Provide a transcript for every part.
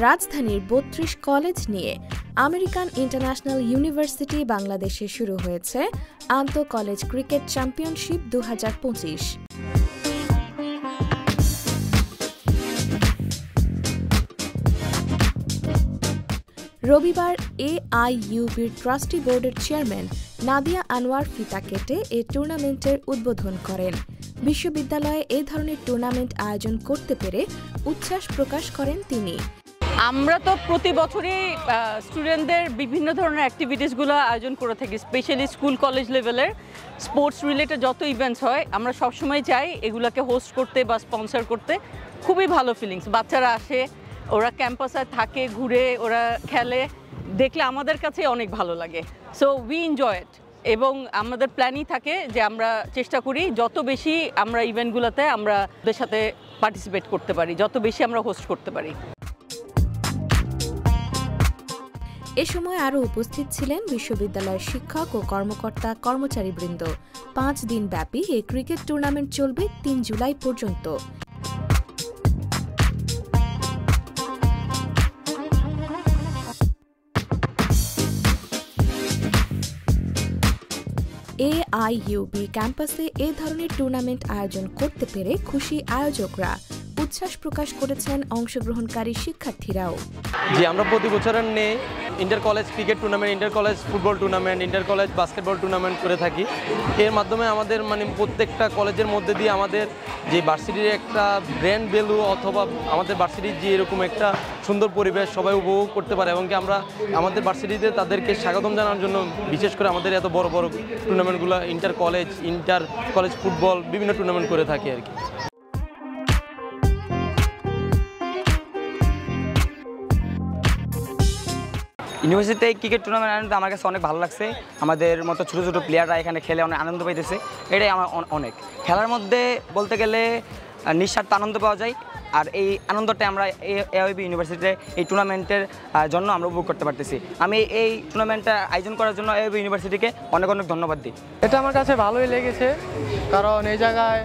রাজধানীর ৩২ কলেজ নিয়ে American international university বাংলাদেশে শুরু হয়েছে আন্তঃ কলেজ ক্রিকেট চ্যাম্পিয়নশিপ ২০২৫। রবিবার AIUB'র ট্রাস্টি বোর্ডের চেয়ারম্যান নাদিয়া আনোয়ার ফিতা কেটে এ টুর্নামেন্টের উদ্বোধন করেন। বিশ্ববিদ্যালয়ে এ ধরনের টুর্নামেন্ট আয়োজন করতে পেরে উচ্ছ্বাস প্রকাশ করেন তিনি। আমরা তো প্রতি বছরই স্টুডেন্টদের বিভিন্ন ধরনের অ্যাক্টিভিটিসগুলো আয়োজন করে থাকি, স্পেশালি স্কুল কলেজ লেভেলের স্পোর্টস রিলেটেড যত ইভেন্টস হয় আমরা সবসময় চাই এগুলোকে হোস্ট করতে বা স্পন্সর করতে। খুবই ভালো ফিলিংস, বাচ্চারা আসে, ওরা ক্যাম্পাসে থাকে, ঘুরে, ওরা খেলে, দেখলে আমাদের কাছে অনেক ভালো লাগে। সো উই এনজয় ইট এবং আমাদের প্ল্যানই থাকে যে আমরা চেষ্টা করি যত বেশি আমরা ইভেন্টগুলোতে আমরা ওদের সাথে পার্টিসিপেট করতে পারি, যত বেশি আমরা হোস্ট করতে পারি। এ সময় আরও উপস্থিত ছিলেন বিশ্ববিদ্যালয়ের শিক্ষক ও কর্মকর্তা কর্মচারীবৃন্দ। ৫ দিন ব্যাপী এই ক্রিকেট টুর্নামেন্ট চলবে ৩ জুলাই পর্যন্ত। AIUB ক্যাম্পাসে এ ধরনের টুর্নামেন্ট আয়োজন করতে পেরে খুশি আয়োজকরা। উচ্ছ্বাস প্রকাশ করেছেন অংশগ্রহণকারী শিক্ষার্থীরাও। যে আমরা প্রতি বছর নেই inter college cricket tournament, inter college football tournament, inter college basketball tournament করে থাকি। এর মাধ্যমে আমাদের প্রত্যেকটা কলেজের মধ্যে দিয়ে আমাদের যে ভার্সিটির একটা ব্র্যান্ড ভ্যালু অথবা আমাদের ভার্সিটির যে এরকম একটা সুন্দর পরিবেশ সবাই উপভোগ করতে পারে এবং কি আমরা আমাদের ভার্সিটিতে তাদেরকে স্বাগতম জানানোর জন্য বিশেষ করে আমাদের এত বড় বড় টুর্নামেন্টগুলো ইন্টার কলেজ ফুটবল বিভিন্ন টুর্নামেন্ট করে থাকি আর কি। ইউনিভার্সিটিতে ক্রিকেট টুর্নামেন্ট আনন্দ আমার কাছে অনেক ভালো লাগছে। আমাদের মতো ছোটো ছোটো প্লেয়াররা এখানে খেলে অনেক আনন্দ পাইতেছে, এটাই আমার অনেক। খেলার মধ্যে বলতে গেলে নিঃস্বার্থ আনন্দ পাওয়া যায়, আর এই আনন্দটা আমরা AIUB ইউনিভার্সিটিতে এই টুর্নামেন্টের জন্য আমরা উপভোগ করতে পারতেছি। আমি এই টুর্নামেন্টটা আয়োজন করার জন্য AIUB ইউনিভার্সিটিকে অনেক অনেক ধন্যবাদ দিই। এটা আমার কাছে ভালোই লেগেছে, কারণ এই জায়গায়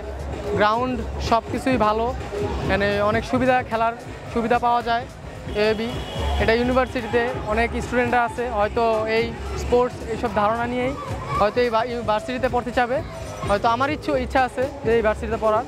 গ্রাউন্ড সব কিছুই ভালো, মানে অনেক সুবিধা, খেলার সুবিধা পাওয়া যায়। AIUB এটা ইউনিভার্সিটিতে অনেক স্টুডেন্টরা আছে, হয়তো এই স্পোর্টস এইসব ধারণা নিয়েই হয়তো এই ভার্সিটিতে পড়তে চাবে, হয়তো আমার ইচ্ছা আছে যে এই ভার্সিটিতে পড়ার।